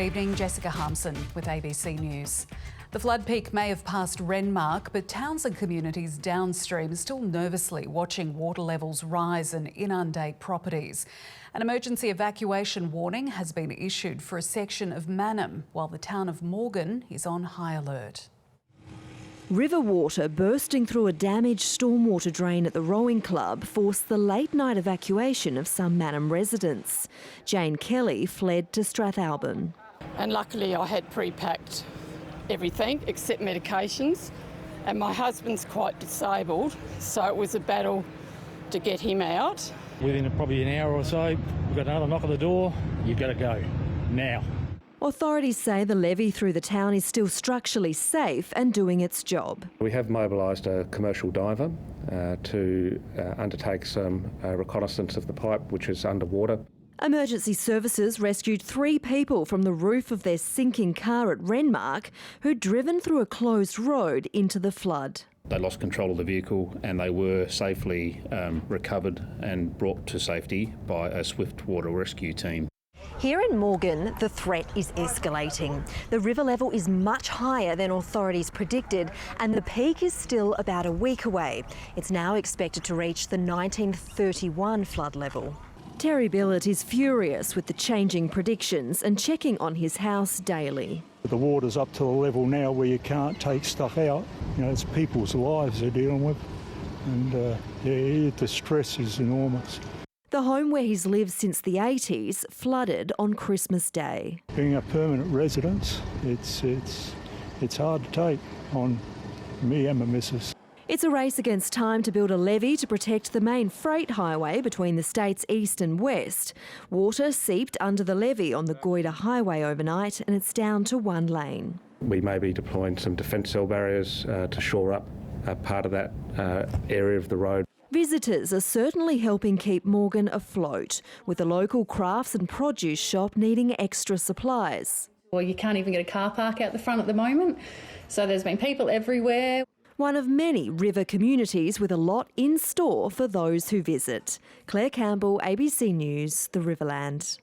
Evening, Jessica Harmson with ABC News. The flood peak may have passed Renmark, but towns and communities downstream are still nervously watching water levels rise and inundate properties. An emergency evacuation warning has been issued for a section of Mannum, while the town of Morgan is on high alert. River water bursting through a damaged stormwater drain at the rowing club forced the late-night evacuation of some Mannum residents. Jane Kelly fled to Strathalbyn. And luckily I had pre-packed everything except medications, and my husband's quite disabled, so it was a battle to get him out. Within probably an hour or so, we've got another knock on the door. You've got to go now. Authorities say the levee through the town is still structurally safe and doing its job. We have mobilised a commercial diver to undertake some reconnaissance of the pipe, which is underwater. Emergency services rescued 3 people from the roof of their sinking car at Renmark who'd driven through a closed road into the flood. They lost control of the vehicle and they were safely recovered and brought to safety by a swift water rescue team. Here in Morgan, the threat is escalating. The river level is much higher than authorities predicted, and the peak is still about a week away. It's now expected to reach the 1931 flood level. Terry Billett is furious with the changing predictions and checking on his house daily. The water's up to a level now where you can't take stuff out. You know, it's people's lives they're dealing with, and the stress is enormous. The home where he's lived since the 80s flooded on Christmas Day. Being a permanent residence, it's hard to take on me and my missus. It's a race against time to build a levee to protect the main freight highway between the state's east and west. Water seeped under the levee on the Goyder Highway overnight, and it's down to 1 lane. We may be deploying some defence cell barriers to shore up part of that area of the road. Visitors are certainly helping keep Morgan afloat, with the local crafts and produce shop needing extra supplies. Well, you can't even get a car park out the front at the moment, so there's been people everywhere. One of many river communities with a lot in store for those who visit. Claire Campbell, ABC News, the Riverland.